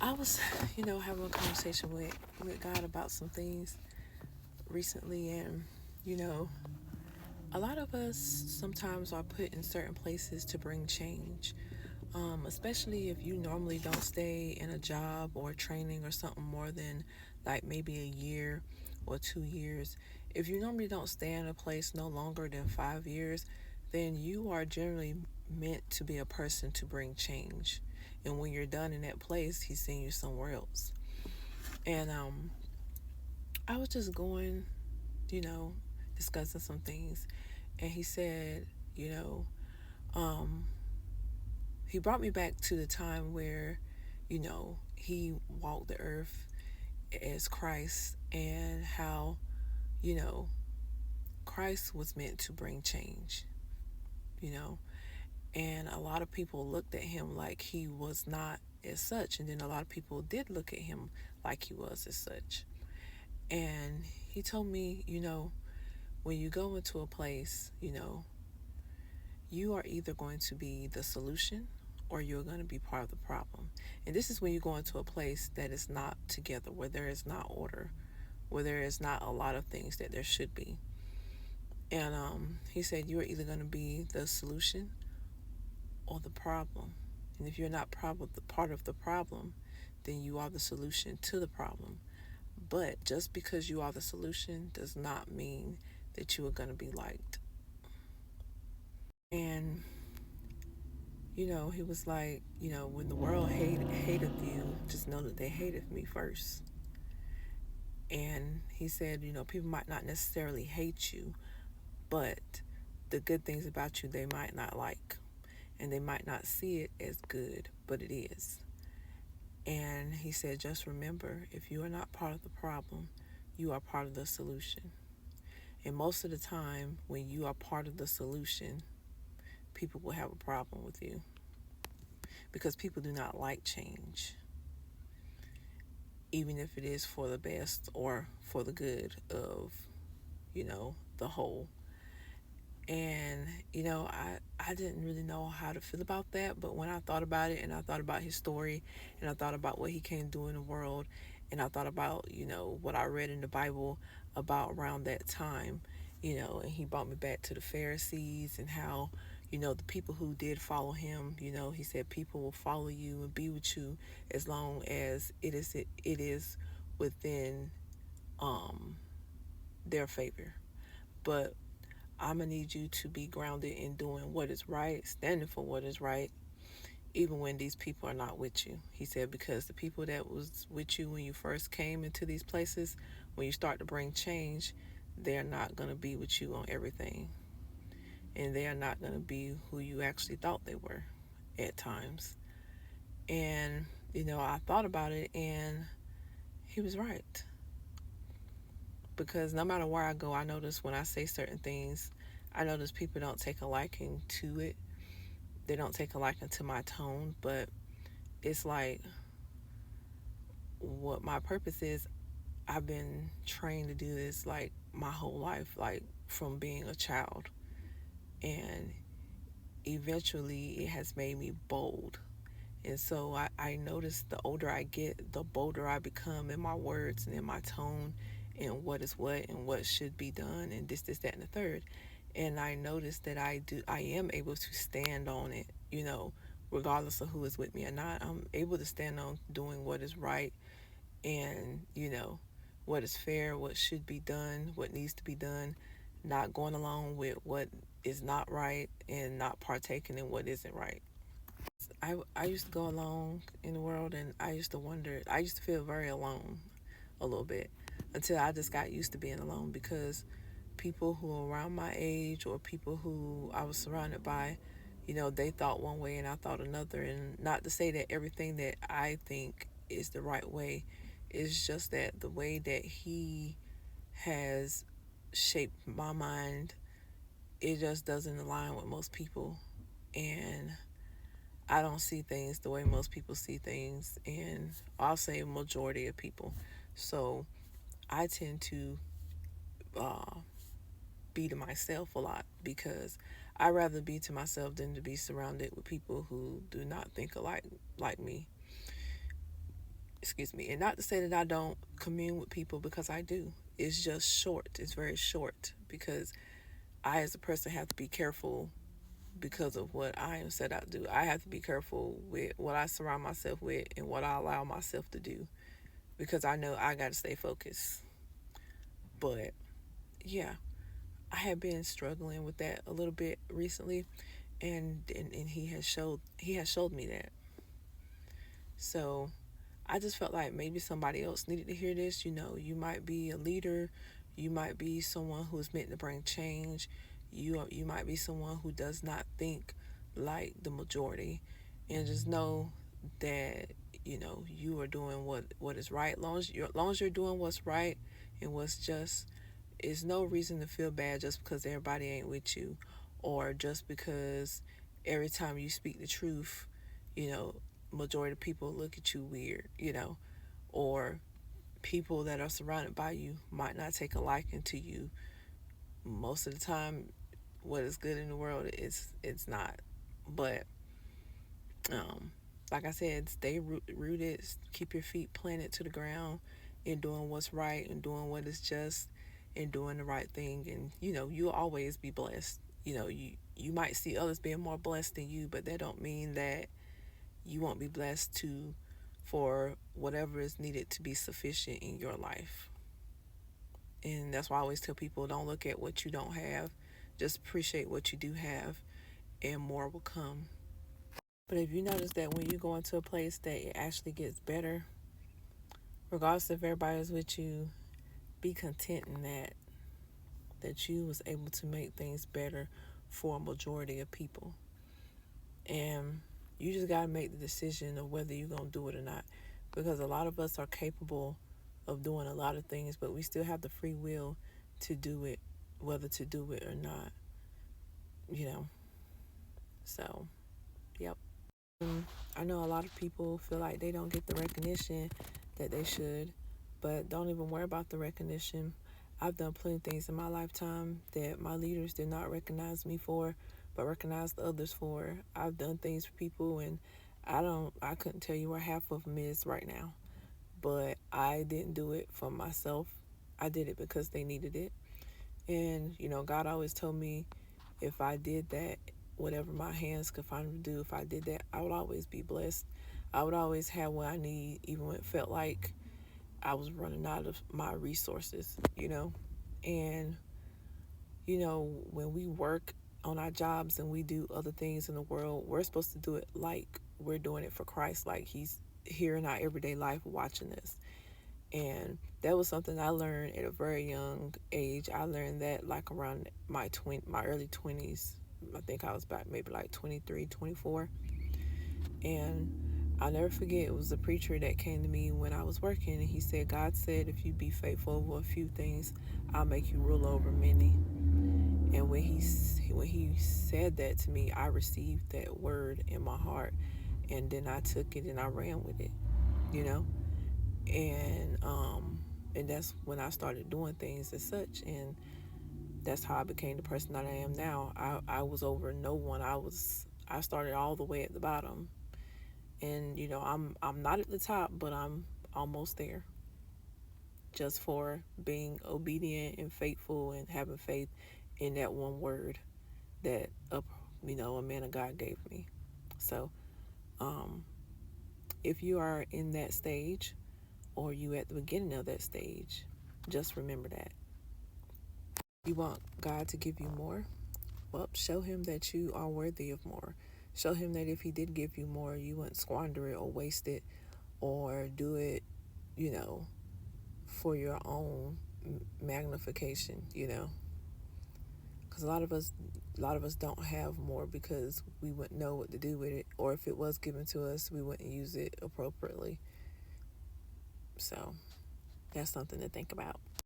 I was, having a conversation with God about some things recently, and you know, a lot of us sometimes are put in certain places to bring change. Especially if you normally don't stay in a job or training or something more than like maybe a year or 2 years. If you normally don't stay in a place no longer than 5 years, then you are generally meant to be a person to bring change. And when you're done in that place, he's sending you somewhere else. And I was just going, you know, discussing some things, and he said, you know, um, he brought me back to the time where, he walked the earth as Christ, and how, you know, Christ was meant to bring change, you know, and a lot of people looked at him like he was not as such, and then a lot of people did look at him like he was as such. And he told me, when you go into a place, you are either going to be the solution or you're going to be part of the problem. And this is when you go into a place that is not together, where there is not order, where there is not a lot of things that there should be. And he said you are either going to be the solution or the problem. And if you're not part of the problem, then you are the solution to the problem. But just because you are the solution does not mean that you are going to be liked. And he was like, when the world hated you, just know that they hated me first. And he said, people might not necessarily hate you, but the good things about you they might not like, and they might not see it as good, but it is. And he said, just remember, if you are not part of the problem, you are part of the solution. And most of the time, when you are part of the solution, people will have a problem with you, because people do not like change, even if it is for the best or for the good of, the whole. And, I didn't really know how to feel about that. But when I thought about it, and I thought about his story, and I thought about what he came to do in the world, and I thought about, what I read in the Bible about around that time, and he brought me back to the Pharisees, and how, the people who did follow him, he said people will follow you and be with you as long as it is within um, their favor. But I'm gonna need you to be grounded in doing what is right, standing for what is right, even when these people are not with you. He said, because the people that was with you when you first came into these places, when you start to bring change, they're not gonna be with you on everything. And they are not gonna be who you actually thought they were at times. And, I thought about it, and he was right. Because no matter where I go, I notice when I say certain things, I notice people don't take a liking to it. They don't take a liking to my tone, but it's like what my purpose is. I've been trained to do this like my whole life, like from being a child. And eventually it has made me bold. And so I notice the older I get, the bolder I become in my words and in my tone, and what is what and what should be done, and this, that, and the third. And I notice that I am able to stand on it, regardless of who is with me or not. I'm able to stand on doing what is right, and, what is fair, what should be done, what needs to be done, not going along with what is not right, and not partaking in what isn't right. I used to go along in the world, and I used to wonder, I used to feel very alone a little bit, until I just got used to being alone, because people who are around my age, or people who I was surrounded by, they thought one way and I thought another. And not to say that everything that I think is the right way, it's just that the way that he has shaped my mind, it just doesn't align with most people. And I don't see things the way most people see things, and I'll say majority of people. So I tend to uh, be to myself a lot, because I rather be to myself than to be surrounded with people who do not think alike like me. excuse me, and not to say that I don't commune with people, because I do. It's just short. It's very short, because I, as a person, have to be careful because of what I am set out to do. I have to be careful with what I surround myself with and what I allow myself to do, because I know I got to stay focused. But yeah, I have been struggling with that a little bit recently, and he has showed me that. So I just felt like maybe somebody else needed to hear this. You might be a leader, you might be someone who is meant to bring change. You might be someone who does not think like the majority, and just know that you are doing what is right. Long as you're doing what's right and what's just, is no reason to feel bad just because everybody ain't with you, or just because every time you speak the truth, you know, majority of people look at you weird, or people that are surrounded by you might not take a liking to you. Most of the time, what is good in the world is it's not. But um, like I said, stay rooted, keep your feet planted to the ground, and doing what's right and doing what is just and doing the right thing. And you'll always be blessed. You might see others being more blessed than you, but that don't mean that you won't be blessed to for whatever is needed to be sufficient in your life. And that's why I always tell people, don't look at what you don't have, just appreciate what you do have, and more will come. But if you notice that when you go into a place that it actually gets better, regardless if everybody's with you, be content in that you was able to make things better for a majority of people. And you just gotta make the decision of whether you're gonna do it or not. Because a lot of us are capable of doing a lot of things, but we still have the free will to do it, whether to do it or not. You know. So, yep. I know a lot of people feel like they don't get the recognition that they should, but don't even worry about the recognition. I've done plenty of things in my lifetime that my leaders did not recognize me for, but recognized others for. I've done things for people, and I couldn't tell you where half of them is right now, but I didn't do it for myself. I did it because they needed it. And, God always told me if I did that, whatever my hands could finally do, if I did that, I would always be blessed. I would always have what I need, even when it felt like I was running out of my resources. And, when we work on our jobs and we do other things in the world, we're supposed to do it like we're doing it for Christ, like He's here in our everyday life watching us. And that was something I learned at a very young age. I learned that like around my early 20s. I think I was about maybe like 23, 24. And I'll never forget, it was a preacher that came to me when I was working, and he said, God said, if you be faithful over a few things, I'll make you rule over many. And when he said that to me, I received that word in my heart, and then I took it and I ran with it, you know? And that's when I started doing things as such, and that's how I became the person that I am now. I was over no one. I started all the way at the bottom, and I'm not at the top, but I'm almost there, just for being obedient and faithful and having faith in that one word that a man of God gave me. So um, if you are in that stage, or you at the beginning of that stage, just remember that. You want God to give you more? Well, show Him that you are worthy of more. Show Him that if He did give you more, you wouldn't squander it or waste it or do it, you know, for your own magnification. Because a lot of us don't have more because we wouldn't know what to do with it, or if it was given to us, we wouldn't use it appropriately. So that's something to think about.